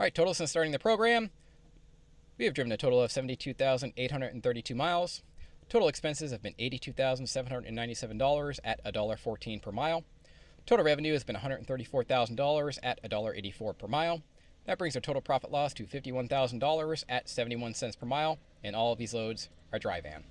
All right, total since starting the program, we have driven a total of 72,832 miles. Total expenses have been $82,797 at $1.14 per mile. Total revenue has been $134,000 at $1.84 per mile. That brings our total profit loss to $51,000 at 71 cents per mile, and all of these loads are dry van.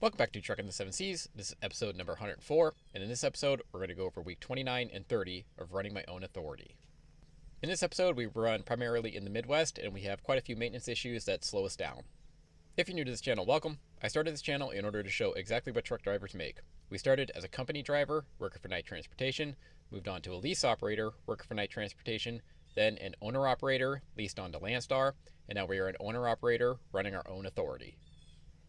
Welcome back to Trucking the Seven Seas. This is episode number 104, and in this episode, we're going to go over week 29 and 30 of running my own authority. In this episode, we run primarily in the Midwest, and we have quite a few maintenance issues that slow us down. If you're new to this channel, welcome. I started this channel in order to show exactly what truck drivers make. We started as a company driver, working for night transportation, moved on to a lease operator, working for night transportation, then an owner-operator, leased on to Landstar, and now we are an owner-operator running our own authority.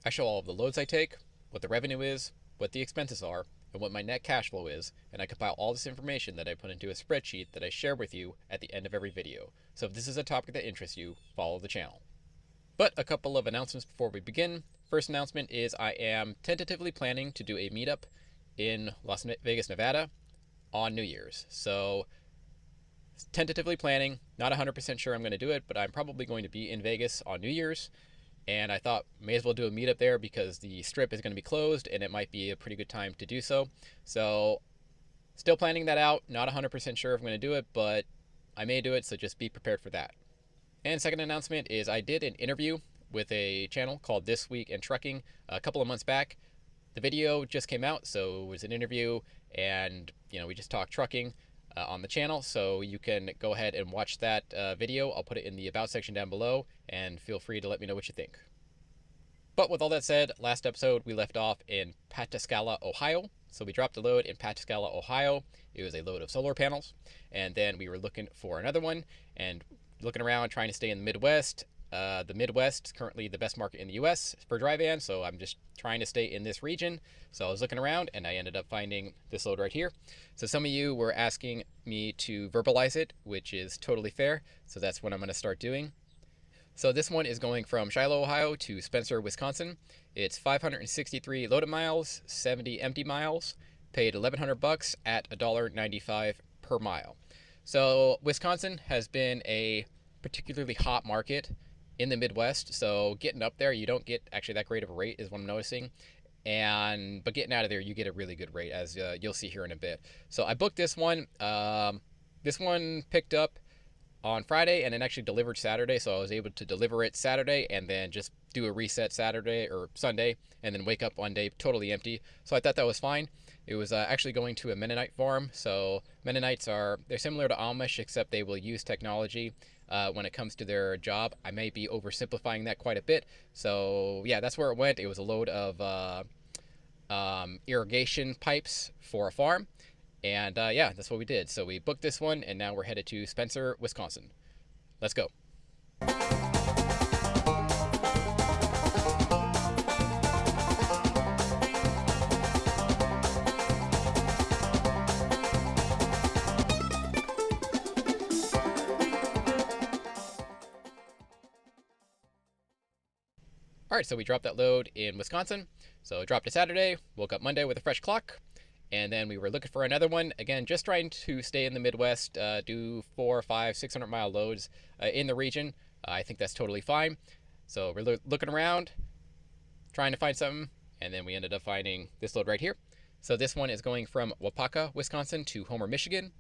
I show all of the loads I take, what the revenue is, what the expenses are, and what my net cash flow is, and I compile all this information that I put into a spreadsheet that I share with you at the end of every video. So if this is a topic that interests you, follow the channel. But a couple of announcements before we begin. First announcement is I am tentatively planning to do a meetup in Las Vegas, Nevada on New Year's. So tentatively planning, not 100% sure I'm going to do it, but I'm probably going to be in Vegas on New Year's. And I thought may as well do a meetup there because the strip is going to be closed and it might be a pretty good time to do so. So still planning that out. Not 100% sure if I'm going to do it, but I may do it, so just be prepared for that. And second announcement is I did an interview with a channel called This Week in Trucking a couple of months back. The video just came out, so it was an interview, and we just talked trucking on the channel, so you can go ahead and watch that video. I'll put it in the about section down below, and feel free to let me know what you think. But with all that said, last episode we left off in Pataskala, Ohio. So we dropped a load in Pataskala, Ohio. It was a load of solar panels, and then we were looking for another one and looking around trying to stay in the Midwest. The Midwest is currently the best market in the US for dry van, so I'm just trying to stay in this region. So I was looking around and I ended up finding this load right here. So some of you were asking me to verbalize it, which is totally fair. So that's what I'm going to start doing. So this one is going from Shiloh, Ohio to Spencer, Wisconsin. It's 563 loaded miles, 70 empty miles, paid $1,100 at $1.95 per mile. So Wisconsin has been a particularly hot market in the Midwest, so getting up there, you don't get actually that great of a rate is what I'm noticing, but getting out of there, you get a really good rate, as you'll see here in a bit. So I booked this one. This one picked up on Friday and then actually delivered Saturday, so I was able to deliver it Saturday and then just do a reset Saturday or Sunday and then wake up one day totally empty. So I thought that was fine. It was actually going to a Mennonite farm. So Mennonites they're similar to Amish, except they will use technology when it comes to their job. I may be oversimplifying that quite a bit. So yeah, that's where it went. It was a load of irrigation pipes for a farm. And yeah, that's what we did. So we booked this one, and now we're headed to Spencer, Wisconsin. Let's go. All right, so we dropped that load in Wisconsin. So I dropped it Saturday, woke up Monday with a fresh clock. And then we were looking for another one. Again, just trying to stay in the Midwest, do 400, 500, 600 mile loads in the region. I think that's totally fine. So we're looking around, trying to find something, and then we ended up finding this load right here. So this one is going from Waupaca, Wisconsin to Homer, Michigan.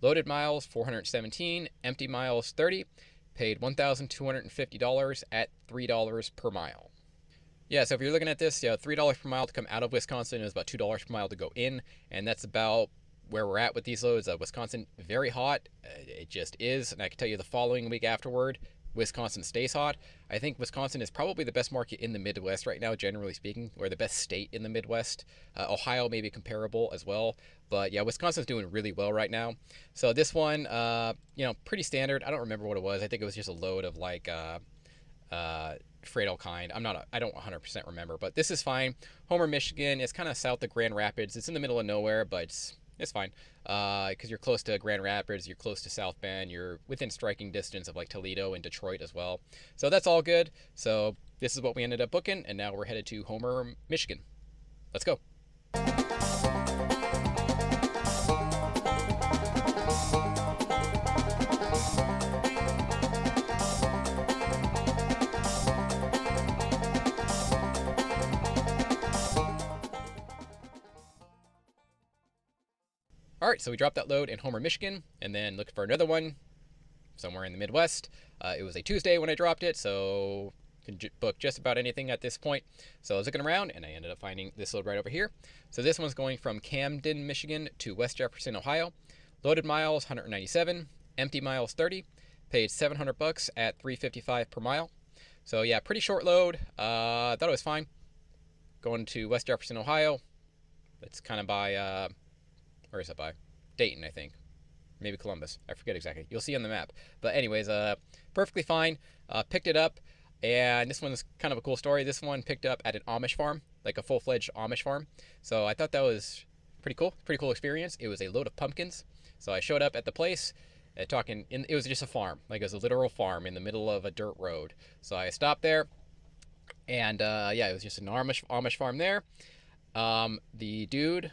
Loaded miles 417, empty miles 30, paid $1,250 at $3 per mile. Yeah, so if you're looking at this, $3 per mile to come out of Wisconsin is about $2 per mile to go in, and that's about where we're at with these loads. Wisconsin, very hot. It just is, and I can tell you the following week afterward, Wisconsin stays hot. I think Wisconsin is probably the best market in the Midwest right now, generally speaking, or the best state in the Midwest. Ohio may be comparable as well, but yeah, Wisconsin's doing really well right now. So this one, pretty standard. I don't remember what it was. I think it was just a load of like Freightel kind. I don't 100% remember, but this is fine. Homer, Michigan. It's kind of south of Grand Rapids. It's in the middle of nowhere, but it's fine. Because you're close to Grand Rapids, you're close to South Bend, you're within striking distance of like Toledo and Detroit as well. So that's all good. So this is what we ended up booking, and now we're headed to Homer, Michigan. Let's go. All right, so we dropped that load in Homer, Michigan, and then looked for another one somewhere in the Midwest. It was a Tuesday when I dropped it, so can book just about anything at this point. So I was looking around, and I ended up finding this load right over here. So this one's going from Camden, Michigan to West Jefferson, Ohio. Loaded miles 197, empty miles 30. Paid $700 at $3.55 per mile. So yeah, pretty short load. Thought it was fine. Going to West Jefferson, Ohio. It's kind of by where is it by? Dayton, I think. Maybe Columbus. I forget exactly. You'll see on the map. But anyways, perfectly fine. Picked it up, and this one's kind of a cool story. This one picked up at an Amish farm, like a full-fledged Amish farm. So I thought that was pretty cool. Pretty cool experience. It was a load of pumpkins. So I showed up at the place, it was just a farm. Like it was a literal farm in the middle of a dirt road. So I stopped there, and it was just an Amish farm there. The dude,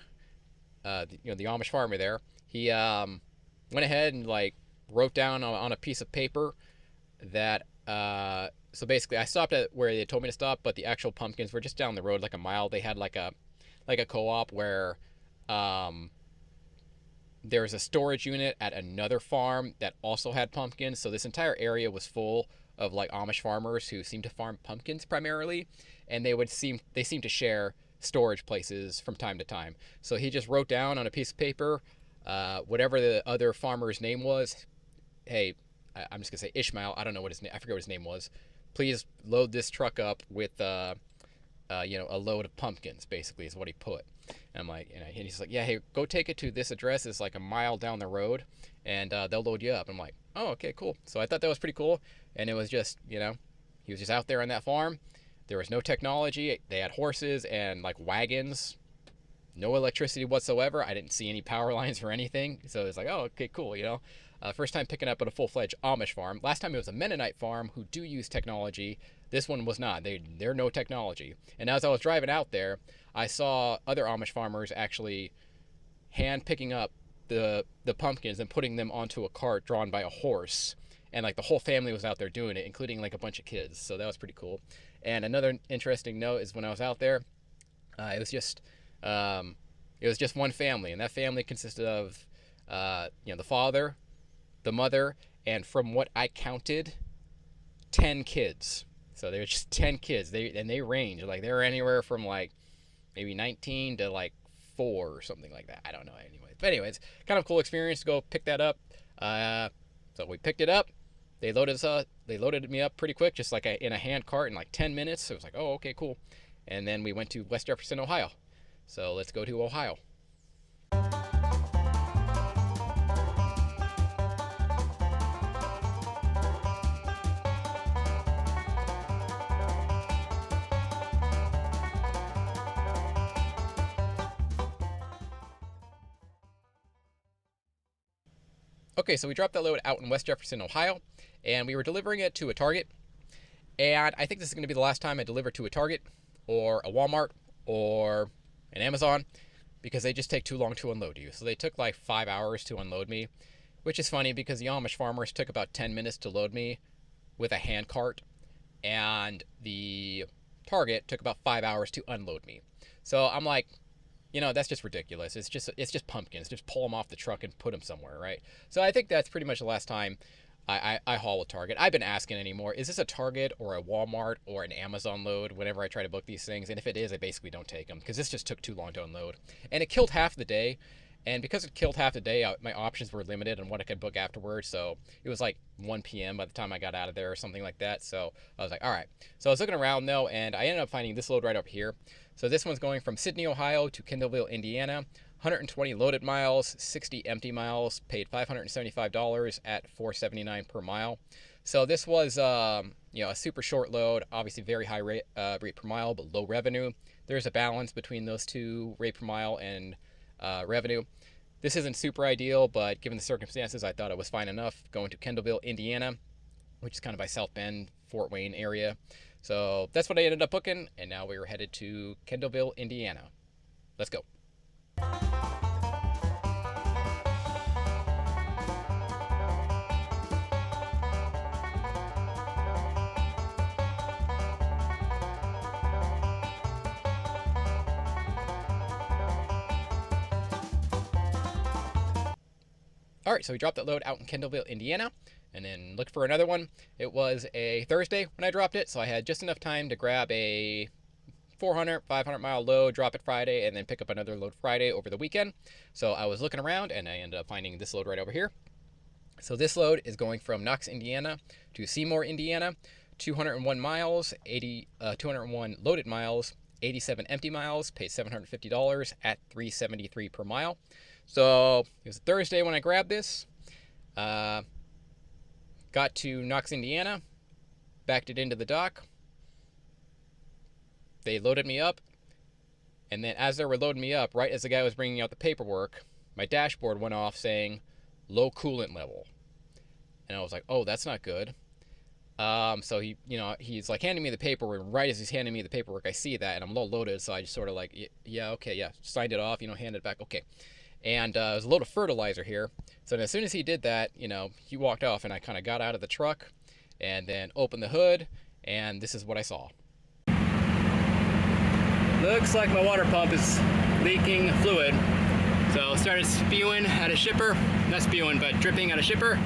the Amish farmer there, he went ahead and like wrote down on a piece of paper that so basically I stopped at where they told me to stop, but the actual pumpkins were just down the road like a mile. They had like a co-op where there was a storage unit at another farm that also had pumpkins. So this entire area was full of like Amish farmers who seemed to farm pumpkins primarily, and they seem to share storage places from time to time. So he just wrote down on a piece of paper whatever the other farmer's name was. Hey, I'm just gonna say Ishmael. I don't know what his name. I forget what his name was. Please load this truck up with a load of pumpkins. Basically, is what he put. And I'm like, and he's like, yeah, hey, go take it to this address. It's like a mile down the road, and they'll load you up. I'm like, oh, okay, cool. So I thought that was pretty cool, and it was just, he was just out there on that farm. There was no technology. They had horses and like wagons, no electricity whatsoever. I didn't see any power lines or anything. So it's like, oh, okay, cool. First time picking up at a full-fledged Amish farm. Last time it was a Mennonite farm who do use technology. This one was not. They're no technology. And as I was driving out there, I saw other Amish farmers actually hand picking up the pumpkins and putting them onto a cart drawn by a horse. And like the whole family was out there doing it, including like a bunch of kids. So that was pretty cool. And another interesting note is when I was out there, it was just one family, and that family consisted of the father, the mother, and from what I counted, 10 kids. So there were just 10 kids. They range, like they were anywhere from like maybe 19 to like 4 or something like that. I don't know. Anyways, kind of cool experience to go pick that up. So we picked it up. They loaded me up pretty quick, just like in a hand cart in like 10 minutes. So it was like, oh, okay, cool. And then we went to West Jefferson, Ohio. So let's go to Ohio. Okay, so we dropped that load out in West Jefferson, Ohio, and we were delivering it to a Target. And I think this is going to be the last time I deliver to a Target or a Walmart or an Amazon, because they just take too long to unload you. So they took like 5 hours to unload me, which is funny because the Amish farmers took about 10 minutes to load me with a hand cart, and the Target took about 5 hours to unload me. So I'm like, that's just ridiculous. It's just pumpkins. Just pull them off the truck and put them somewhere, right? So I think that's pretty much the last time I haul with Target. I've been asking anymore, is this a Target or a Walmart or an Amazon load whenever I try to book these things? And if it is, I basically don't take them because this just took too long to unload. And it killed half the day. And because it killed half the day, my options were limited on what I could book afterwards. So it was like 1 p.m. by the time I got out of there or something like that. So I was like, all right. So I was looking around though, and I ended up finding this load right up here. So this one's going from Sydney, Ohio to Kendallville, Indiana. 120 loaded miles, 60 empty miles, paid $575 at $4.79 per mile. So this was, a super short load, obviously very high rate per mile, but low revenue. There's a balance between those two, rate per mile and revenue. This isn't super ideal, but given the circumstances, I thought it was fine enough going to Kendallville, Indiana, which is kind of by South Bend, Fort Wayne area. So that's what I ended up booking, and now we were headed to Kendallville, Indiana. Let's go. All right, so we dropped that load out in Kendallville, Indiana, and then looked for another one. It was a Thursday when I dropped it, so I had just enough time to grab a 400, 500 mile load, drop it Friday, and then pick up another load Friday over the weekend. So I was looking around, and I ended up finding this load right over here. So this load is going from Knox, Indiana to Seymour, Indiana, 201 miles, 201 loaded miles, 87 empty miles, paid $750 at $373 per mile. So it was a Thursday when I grabbed this. Got to Knox, Indiana, backed it into the dock. They loaded me up, and then as they were loading me up, right as the guy was bringing out the paperwork, my dashboard went off saying low coolant level. And I was like, oh, that's not good. So he's like handing me the paperwork, and right as he's handing me the paperwork, I see that, and I'm low loaded, so I just sort of like, yeah, okay, yeah, signed it off, handed it back, okay. And it was a load of fertilizer here. So as soon as he did that, he walked off, and I kind of got out of the truck and then opened the hood, and this is what I saw. Looks like my water pump is leaking fluid. So started spewing out of shipper, not spewing, but dripping out of shipper.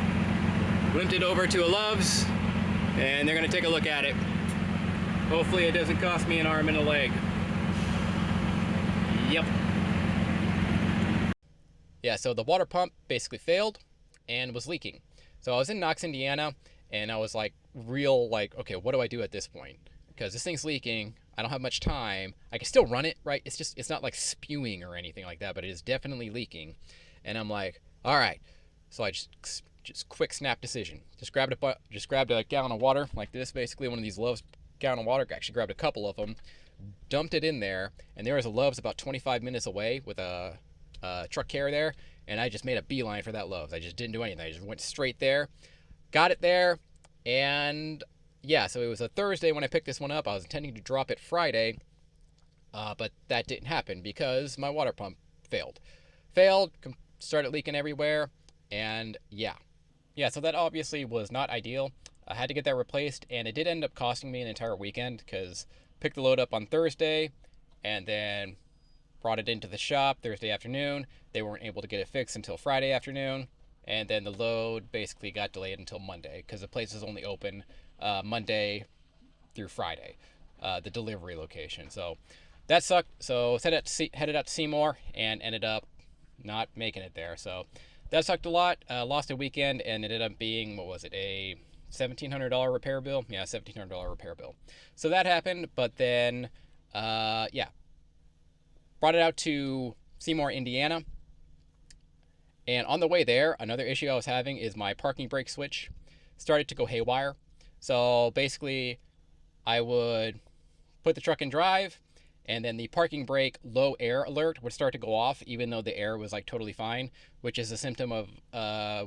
Limped it over to a Love's, and they're gonna take a look at it. Hopefully it doesn't cost me an arm and a leg. Yep. Yeah, so the water pump basically failed and was leaking. So I was in Knox, Indiana, and I was like, okay, what do I do at this point? Because this thing's leaking, I don't have much time. I can still run it, right? It's not like spewing or anything like that, but it is definitely leaking. And I'm like, all right. So I just quick snap decision. Just grabbed a gallon of water like this, basically one of these Love's gallon of water. Actually grabbed a couple of them, dumped it in there, and there was a Love's about 25 minutes away with a truck carrier there, and I just made a beeline for that Love's. I just didn't do anything. I just went straight there, got it there, and yeah, so it was a Thursday when I picked this one up. I was intending to drop it Friday, but that didn't happen because my water pump failed, started leaking everywhere, and yeah, so that obviously was not ideal. I had to get that replaced, and it did end up costing me an entire weekend because picked the load up on Thursday, and then brought it into the shop Thursday afternoon. They weren't able to get it fixed until Friday afternoon, and then the load basically got delayed until Monday because the place is only open Monday through Friday, the delivery location. So that sucked. So headed out to Seymour and ended up not making it there. So that sucked a lot. Lost a weekend and ended up being, what was it, a $1,700 repair bill? Yeah, $1,700 repair bill. So that happened, but then, brought it out to Seymour, Indiana. And on the way there, another issue I was having is my parking brake switch started to go haywire. So basically, I would put the truck in drive, and then the parking brake low air alert would start to go off, even though the air was like totally fine, which is a symptom of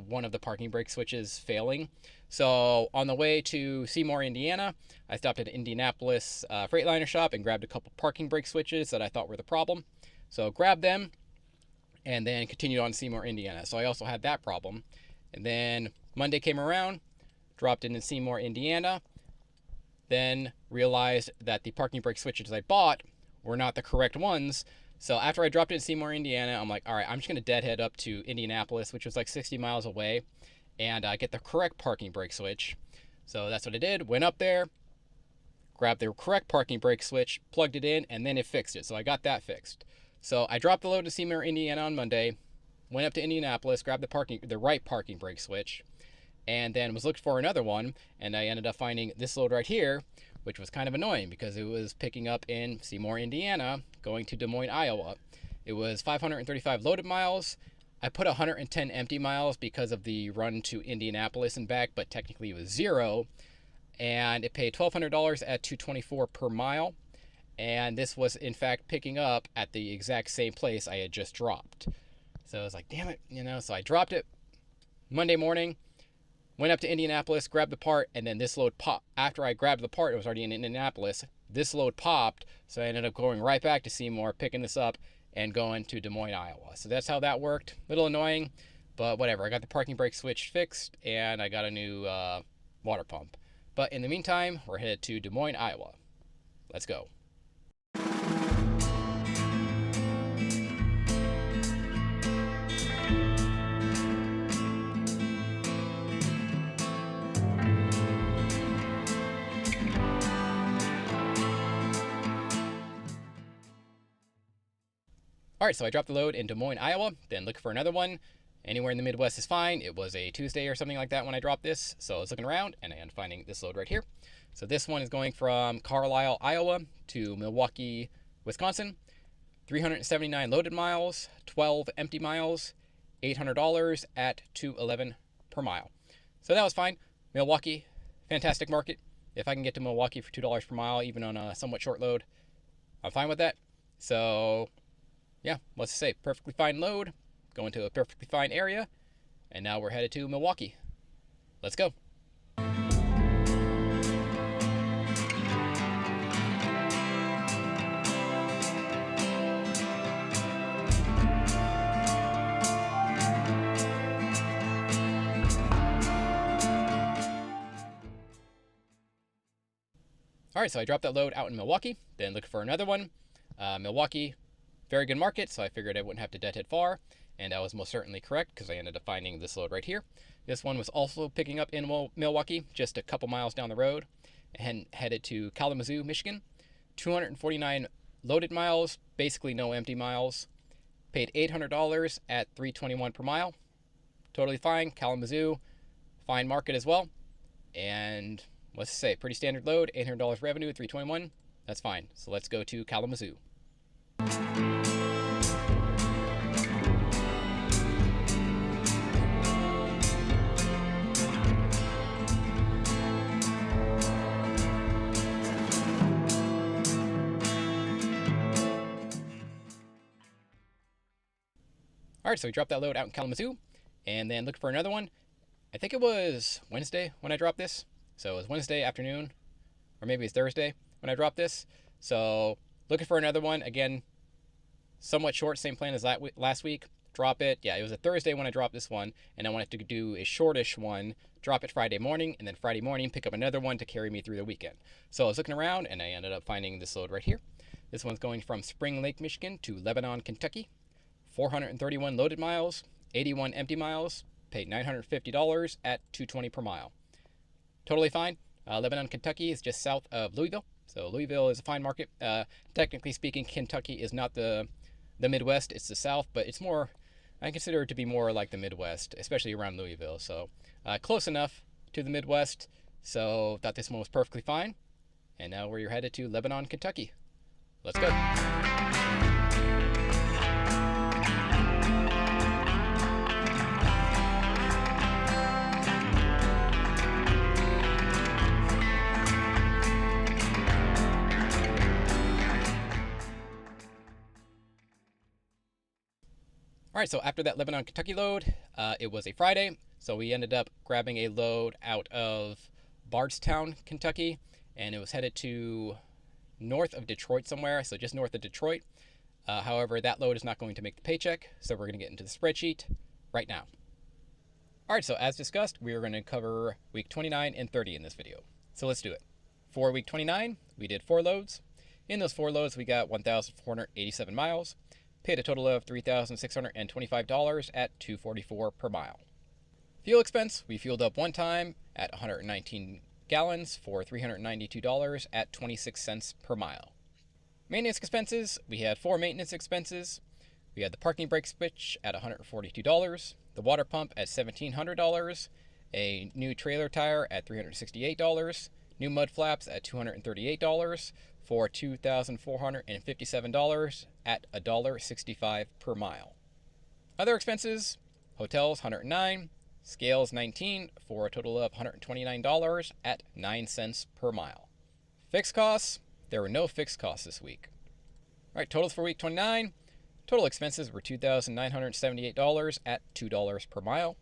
one of the parking brake switches failing. So on the way to Seymour, Indiana, I stopped at an Indianapolis Freightliner shop and grabbed a couple parking brake switches that I thought were the problem. So grabbed them and then continued on to Seymour, Indiana. So I also had that problem. And then Monday came around, dropped in Seymour, Indiana, then realized that the parking brake switches I bought were not the correct ones. So after I dropped it in Seymour, Indiana, I'm like, all right, I'm just going to deadhead up to Indianapolis, which was like 60 miles away, and get the correct parking brake switch. So that's what I did. Went up there, grabbed the correct parking brake switch, plugged it in, and then it fixed it. So I got that fixed. So I dropped the load to Seymour, Indiana on Monday, went up to Indianapolis, grabbed the right parking brake switch, and then was looking for another one, and I ended up finding this load right here, which was kind of annoying because it was picking up in Seymour, Indiana, going to Des Moines, Iowa. It was 535 loaded miles. I put 110 empty miles because of the run to Indianapolis and back, but technically it was 0. And it paid $1,200 at $224 per mile. And this was, in fact, picking up at the exact same place I had just dropped. So I was like, damn it, so I dropped it Monday morning, went up to Indianapolis, grabbed the part, and then this load popped. After I grabbed the part, it was already in Indianapolis. This load popped, so I ended up going right back to Seymour, picking this up, and going to Des Moines, Iowa. So that's how that worked. A little annoying, but whatever. I got the parking brake switch fixed, and I got a new water pump. But in the meantime, we're headed to Des Moines, Iowa. Let's go. Alright, so I dropped the load in Des Moines, Iowa, then looking for another one. Anywhere in the Midwest is fine. It was a Tuesday or something like that when I dropped this, so I was looking around and I ended up finding this load right here. So this one is going from Carlisle, Iowa to Milwaukee, Wisconsin. 379 loaded miles, 12 empty miles, $800 at $211 per mile. So that was fine. Milwaukee, fantastic market. If I can get to Milwaukee for $2 per mile, even on a somewhat short load, I'm fine with that. So yeah, let's say perfectly fine load, going to a perfectly fine area, and now we're headed to Milwaukee. Let's go. Alright, so I dropped that load out in Milwaukee, then looking for another one. Milwaukee, very good market, so I figured I wouldn't have to deadhead far, and I was most certainly correct because I ended up finding this load right here. This one was also picking up in Milwaukee, just a couple miles down the road, and headed to Kalamazoo, Michigan. 249 loaded miles, basically no empty miles. Paid $800 at $321 per mile. Totally fine. Kalamazoo, fine market as well. And let's say pretty standard load, $800 revenue at $321. That's fine. So let's go to Kalamazoo. Alright, so we dropped that load out in Kalamazoo, and then looked for another one. I think it was Wednesday when I dropped this. So it was Wednesday afternoon, or maybe it's Thursday when I dropped this. So looking for another one. Again, somewhat short, same plan as last week. Drop it. Yeah, it was a Thursday when I dropped this one, and I wanted to do a shortish one, drop it Friday morning, and then Friday morning pick up another one to carry me through the weekend. So I was looking around, and I ended up finding this load right here. This one's going from Spring Lake, Michigan to Lebanon, Kentucky. 431 loaded miles, 81 empty miles, paid $950 at $220 per mile. Totally fine. Lebanon, Kentucky is just south of Louisville. So Louisville is a fine market. Technically speaking, Kentucky is not the Midwest, it's the South, but it's more, I consider it to be more like the Midwest, especially around Louisville. So close enough to the Midwest. So thought this one was perfectly fine. And now we're headed to Lebanon, Kentucky. Let's go. Alright, so after that Lebanon, Kentucky load, it was a Friday, so we ended up grabbing a load out of Bardstown, Kentucky, and it was headed to north of Detroit somewhere, so just north of Detroit. However, that load is not going to make the paycheck, so we're going to get into the spreadsheet right now. Alright, so as discussed, we are going to cover week 29 and 30 in this video. So let's do it. For week 29, we did 4 loads. In those 4 loads, we got 1,487 miles. Paid a total of $3,625 at $244 per mile. Fuel expense, we fueled up one time at 119 gallons for $392 at 26 cents per mile. Maintenance expenses, we had 4 maintenance expenses. We had the parking brake switch at $142, the water pump at $1,700, a new trailer tire at $368, new mud flaps at $238 for $2,457 at $1.65 per mile. Other expenses, hotels $109, scales $19 for a total of $129 at 9 cents per mile. Fixed costs, there were no fixed costs this week. All right, totals for week 29. Total expenses were $2,978 at $2 per mile.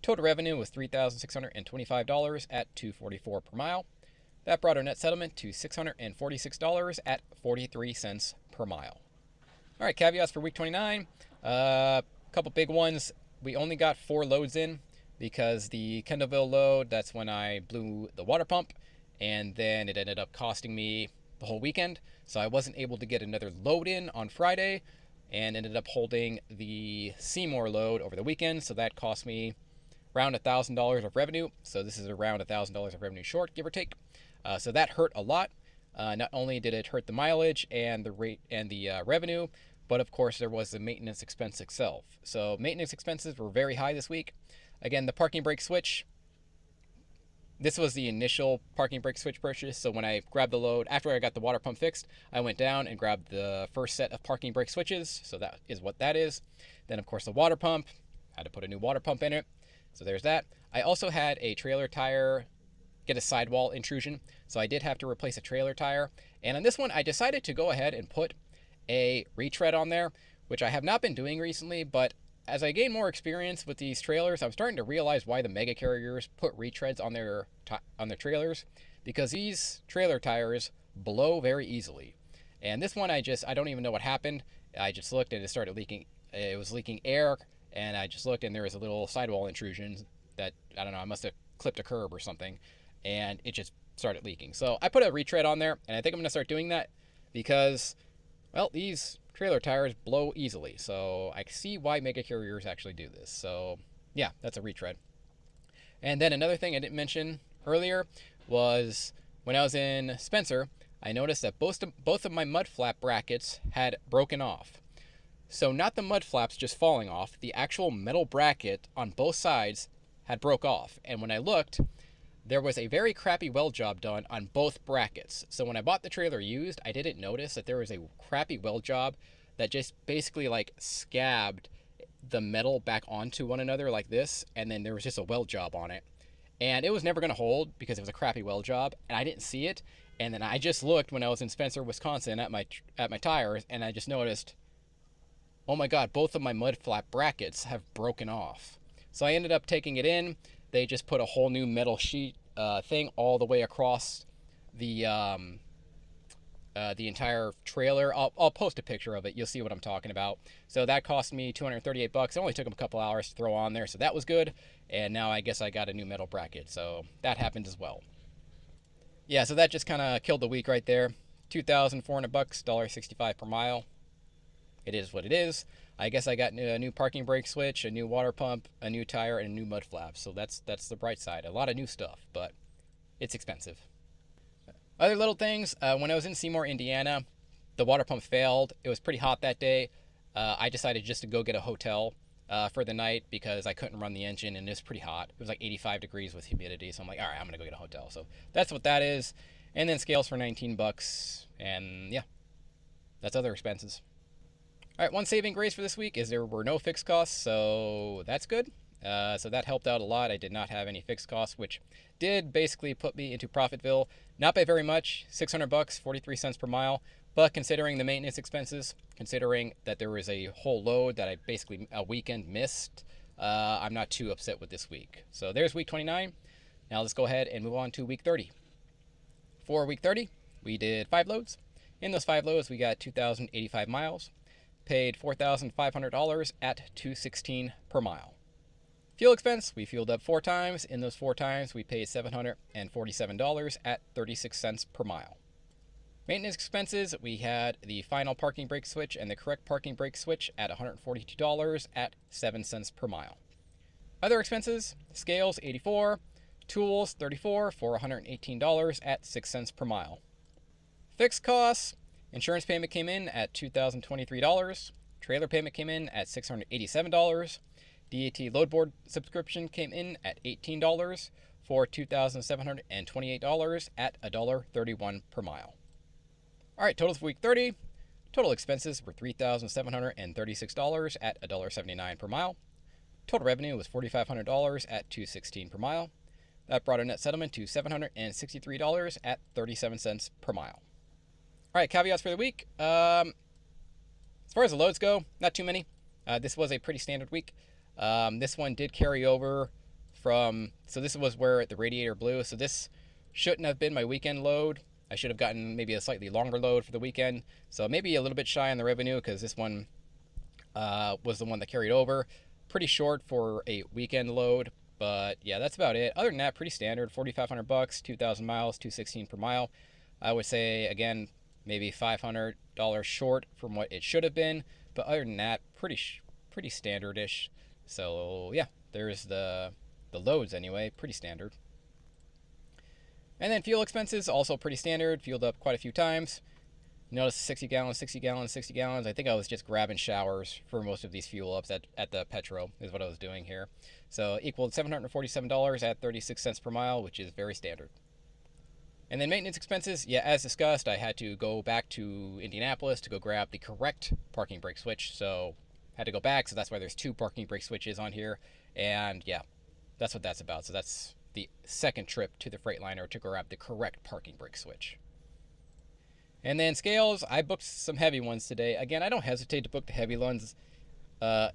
Total revenue was $3,625 at $2.44 per mile. That brought our net settlement to $646 at 43 cents per mile. All right, caveats for week 29. A couple big ones. We only got 4 loads in because the Kendallville load, that's when I blew the water pump, and then it ended up costing me the whole weekend. So I wasn't able to get another load in on Friday and ended up holding the Seymour load over the weekend. So that cost me around $1,000 of revenue. So this is around $1,000 of revenue short, give or take. So that hurt a lot. Not only did it hurt the mileage and the rate and the revenue, but of course there was the maintenance expense itself. So maintenance expenses were very high this week. Again, the parking brake switch, this was the initial parking brake switch purchase. So when I grabbed the load, after I got the water pump fixed, I went down and grabbed the first set of parking brake switches. So that is what that is. Then of course the water pump, had to put a new water pump in it. So there's that. I also had a trailer tire get a sidewall intrusion. So I did have to replace a trailer tire. And on this one, I decided to go ahead and put a retread on there, which I have not been doing recently, but as I gain more experience with these trailers, I'm starting to realize why the mega carriers put retreads on their trailers, because these trailer tires blow very easily. And this one, I don't even know what happened. I just looked and it started leaking. It was leaking air, and I just looked and there was a little sidewall intrusion that, I don't know, I must have clipped a curb or something, and it just started leaking. So I put a retread on there, and I think I'm going to start doing that because, well, these trailer tires blow easily. So I see why mega carriers actually do this. So yeah, that's a retread. And then another thing I didn't mention earlier was when I was in Spencer, I noticed that both of my mud flap brackets had broken off. So not the mud flaps just falling off, the actual metal bracket on both sides had broke off. And when I looked, there was a very crappy weld job done on both brackets. So when I bought the trailer used, I didn't notice that there was a crappy weld job that just basically like scabbed the metal back onto one another like this, and then there was just a weld job on it. And it was never going to hold because it was a crappy weld job, and I didn't see it. And then I just looked when I was in Spencer, Wisconsin at my tires, and I just noticed, oh my God, both of my mud flap brackets have broken off. So I ended up taking it in. They just put a whole new metal sheet thing all the way across the entire trailer. I'll post a picture of it. You'll see what I'm talking about. So that cost me $238. It only took them a couple hours to throw on there, so that was good. And now I guess I got a new metal bracket, so that happened as well. Yeah, so that just kind of killed the week right there. $2,400, $1.65 per mile. It is what it is. I guess I got a new parking brake switch, a new water pump, a new tire, and a new mud flap. So that's the bright side. A lot of new stuff, but it's expensive. Other little things, when I was in Seymour, Indiana, the water pump failed. It was pretty hot that day. I decided just to go get a hotel for the night because I couldn't run the engine, and it was pretty hot. It was like 85 degrees with humidity, so I'm like, all right, I'm going to go get a hotel. So that's what that is. And then scales for $19, and yeah, that's other expenses. All right, one saving grace for this week is there were no fixed costs, so that's good. So that helped out a lot. I did not have any fixed costs, which did basically put me into Profitville. Not by very much, $600, 43 cents per mile. But considering the maintenance expenses, considering that there was a whole load that I basically a weekend missed, I'm not too upset with this week. So there's week 29. Now let's go ahead and move on to week 30. For week 30, we did 5 loads. In those 5 loads, we got 2,085 miles. Paid $4,500 at $2.16 per mile. Fuel expense, we fueled up 4 times. In those 4 times, we paid $747 at 36 cents per mile. Maintenance expenses, we had the final parking brake switch and the correct parking brake switch at $142 at 7 cents per mile. Other expenses, scales $84, tools $34 for $118 at 6 cents per mile. Fixed costs, insurance payment came in at $2,023. trailer payment came in at $687. DAT load board subscription came in at $18 for $2,728 at $1.31 per mile. All right, totals for week 30. Total expenses were $3,736 at $1.79 per mile. Total revenue was $4,500 at $2.16 per mile. That brought our net settlement to $763 at 37 cents per mile. All right, caveats for the week. As far as the loads go, not too many. This was a pretty standard week. This one did carry over from, so this was where the radiator blew. So this shouldn't have been my weekend load. I should have gotten maybe a slightly longer load for the weekend. So maybe a little bit shy on the revenue because this one was the one that carried over. Pretty short for a weekend load, but yeah, that's about it. Other than that, pretty standard. $4,500, 2,000 miles, $2.16 per mile. I would say again, maybe $500 short from what it should have been, but other than that, pretty standardish. So yeah, there's the loads anyway, pretty standard. And then fuel expenses, also pretty standard. Fueled up quite a few times. Notice 60 gallons, 60 gallons, 60 gallons. I think I was just grabbing showers for most of these fuel ups at the Petro is what I was doing here. So equaled $747 at 36 cents per mile, which is very standard. And then maintenance expenses, yeah, as discussed, I had to go back to Indianapolis to go grab the correct parking brake switch. So had to go back, so that's why there's 2 parking brake switches on here. And yeah, that's what that's about. So that's the second trip to the Freightliner to grab the correct parking brake switch. And then scales, I booked some heavy ones today. Again, I don't hesitate to book the heavy ones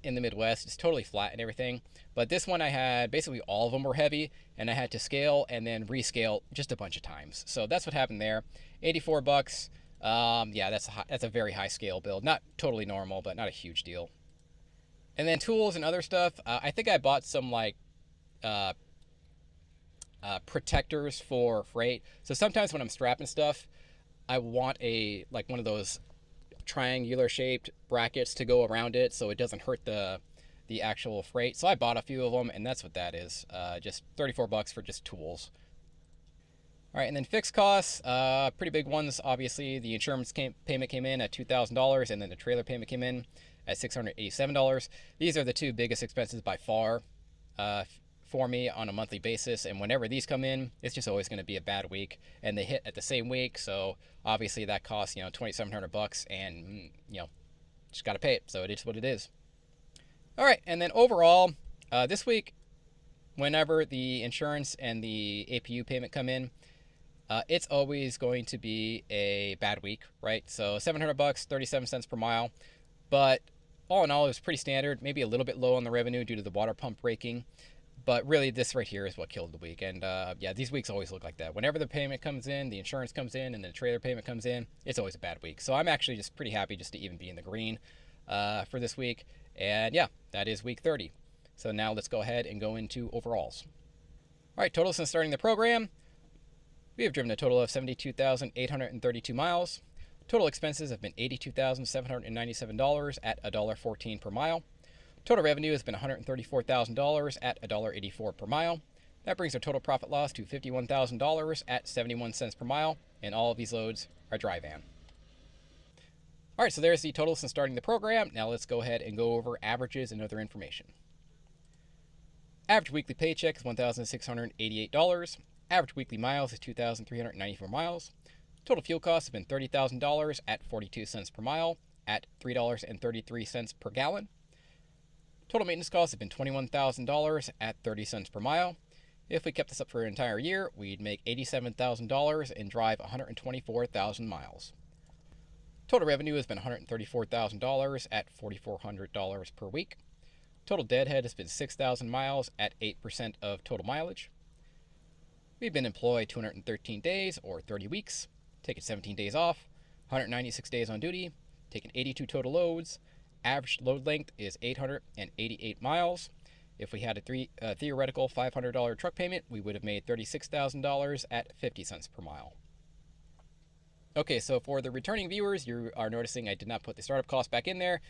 in the Midwest. It's totally flat and everything. But this one I had, basically all of them were heavy, and I had to scale and then rescale just a bunch of times. So that's what happened there. $84. Yeah, that's a very high scale build. Not totally normal, but not a huge deal. And then tools and other stuff. I think I bought some like protectors for freight. So sometimes when I'm strapping stuff, I want one of those triangular shaped brackets to go around it so it doesn't hurt the actual freight. So I bought a few of them, and that's what that is. Just $34 for just tools. All right, and then fixed costs, pretty big ones. Obviously, the insurance payment came in at $2,000, and then the trailer payment came in at $687. These are the 2 biggest expenses by far for me on a monthly basis, and whenever these come in, it's just always going to be a bad week, and they hit at the same week. So obviously that costs $2,700, and just got to pay it. So it is what it is. All right, and then overall, this week, whenever the insurance and the APU payment come in, it's always going to be a bad week, right? So $700, 37 cents per mile, but all in all, it was pretty standard. Maybe a little bit low on the revenue due to the water pump breaking. But really, this right here is what killed the week. And yeah, these weeks always look like that. Whenever the payment comes in, the insurance comes in, and then the trailer payment comes in, it's always a bad week. So I'm actually just pretty happy just to even be in the green for this week. And yeah, that is week 30. So now let's go ahead and go into overalls. All right, total since starting the program, we have driven a total of 72,832 miles. Total expenses have been $82,797 at $1.14 per mile. Total revenue has been $134,000 at $1.84 per mile. That brings our total profit loss to $51,000 at 71 cents per mile, and all of these loads are dry van. All right, so there's the total since starting the program. Now let's go ahead and go over averages and other information. Average weekly paycheck is $1,688. Average weekly miles is 2,394 miles. Total fuel costs have been $30,000 at 42 cents per mile at $3.33 per gallon. Total maintenance costs have been $21,000 at 30 cents per mile. If we kept this up for an entire year, we'd make $87,000 and drive 124,000 miles. Total revenue has been $134,000 at $4,400 per week. Total deadhead has been 6,000 miles at 8% of total mileage. We've been employed 213 days or 30 weeks, taken 17 days off, 196 days on duty, taken 82 total loads. Average load length is 888 miles. If we had a theoretical $500 truck payment, we would have made $36,000 at 50 cents per mile. Okay, so for the returning viewers, you are noticing I did not put the startup costs back in there.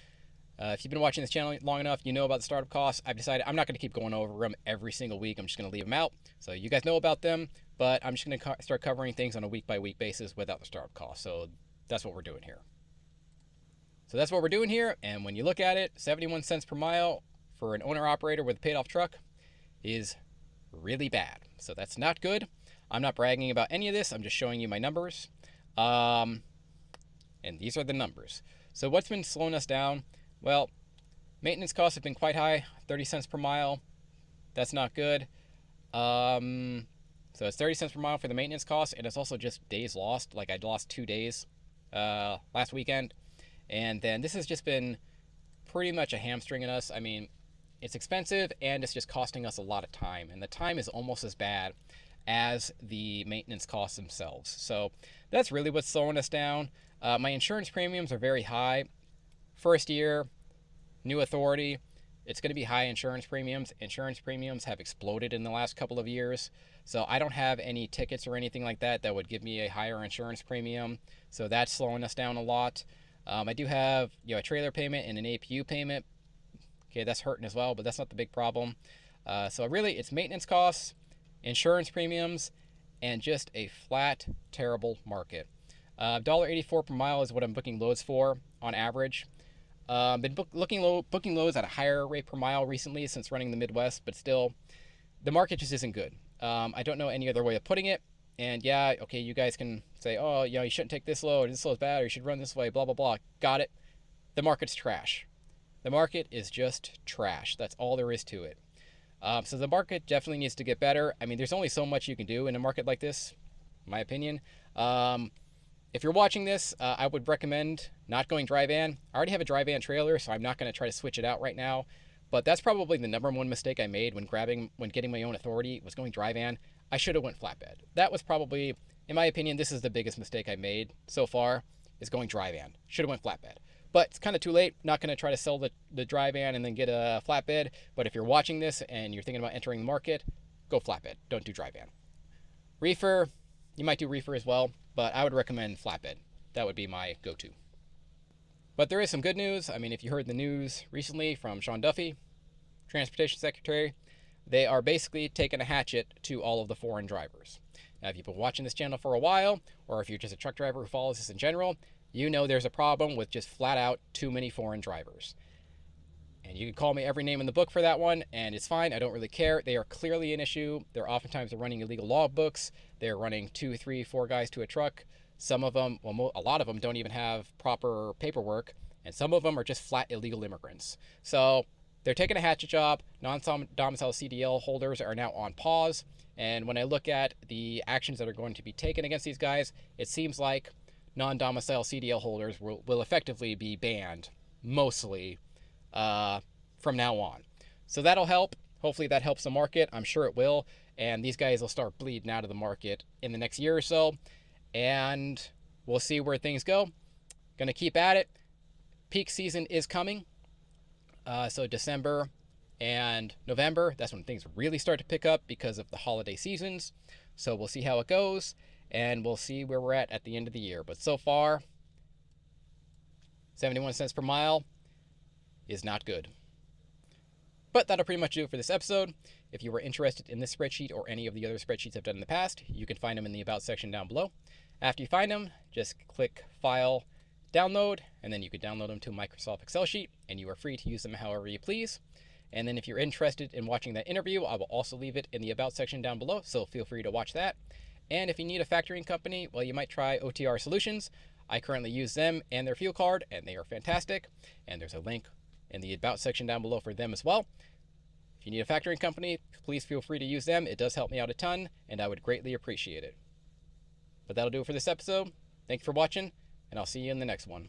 If you've been watching this channel long enough, you know about the startup costs. I've decided I'm not going to keep going over them every single week. I'm just going to leave them out. So you guys know about them, but I'm just going to start covering things on a week-by-week basis without the startup costs. So that's what we're doing here. So that's what we're doing here. And when you look at it, 71 cents per mile for an owner-operator with a paid-off truck is really bad. So that's not good. I'm not bragging about any of this. I'm just showing you my numbers. And these are the numbers. So what's been slowing us down? Well, maintenance costs have been quite high, 30 cents per mile. That's not good. So it's 30 cents per mile for the maintenance cost, and it's also just days lost. Like I lost 2 days last weekend. And then this has just been pretty much a hamstring in us. I mean, it's expensive and it's just costing us a lot of time. And the time is almost as bad as the maintenance costs themselves. So that's really what's slowing us down. My insurance premiums are very high. First year, new authority, it's going to be high insurance premiums. Insurance premiums have exploded in the last couple of years. So I don't have any tickets or anything like that that would give me a higher insurance premium. So that's slowing us down a lot. I do have a trailer payment and an APU payment. Okay, that's hurting as well, but that's not the big problem. So really, it's maintenance costs, insurance premiums, and just a flat, terrible market. $1.84 per mile is what I'm booking loads for on average. Been booking loads at a higher rate per mile recently since running the Midwest, but still, the market just isn't good. I don't know any other way of putting it. And yeah, okay, you guys can say, oh, you shouldn't take this load, this load's bad, or you should run this way, blah, blah, blah. Got it. The market's trash. The market is just trash. That's all there is to it. So the market definitely needs to get better. I mean, there's only so much you can do in a market like this, in my opinion. If you're watching this, I would recommend not going dry van. I already have a dry van trailer, so I'm not going to try to switch it out right now. But that's probably the number one mistake I made when getting my own authority was going dry van. I should have went flatbed. That was probably, in my opinion, this is the biggest mistake I made so far, is going dry van. Should have went flatbed. But it's kind of too late. Not going to try to sell the dry van and then get a flatbed. But if you're watching this and you're thinking about entering the market, go flatbed. Don't do dry van. Reefer, you might do reefer as well, but I would recommend flatbed. That would be my go-to. But there is some good news. I mean, if you heard the news recently from Sean Duffy, Transportation Secretary, they are basically taking a hatchet to all of the foreign drivers. Now, if you've been watching this channel for a while, or if you're just a truck driver who follows this in general, you know there's a problem with just flat out too many foreign drivers. And you can call me every name in the book for that one, and it's fine. I don't really care. They are clearly an issue. They're oftentimes running illegal logbooks. They're running 2, 3, 4 guys to a truck. Some of them, a lot of them don't even have proper paperwork, and some of them are just flat illegal immigrants. So they're taking a hatchet job. Non-domicile CDL holders are now on pause. And when I look at the actions that are going to be taken against these guys, it seems like non-domicile CDL holders will effectively be banned, mostly, from now on. So that'll help. Hopefully that helps the market. I'm sure it will. And these guys will start bleeding out of the market in the next year or so. And we'll see where things go. Going to keep at it. Peak season is coming. So December and November, that's when things really start to pick up because of the holiday seasons. So we'll see how it goes, and we'll see where we're at the end of the year. But so far, 71 cents per mile is not good. But that'll pretty much do it for this episode. If you were interested in this spreadsheet or any of the other spreadsheets I've done in the past, you can find them in the About section down below. After you find them, just click File, Download, and then you can download them to a Microsoft Excel sheet, and you are free to use them however you please. And then if you're interested in watching that interview, I will also leave it in the About section down below, so feel free to watch that. And if you need a factoring company, well, you might try OTR Solutions. I currently use them and their fuel card, and they are fantastic. And there's a link in the About section down below for them as well. If you need a factoring company, please feel free to use them. It does help me out a ton, and I would greatly appreciate it. But that'll do it for this episode. Thank you for watching, and I'll see you in the next one.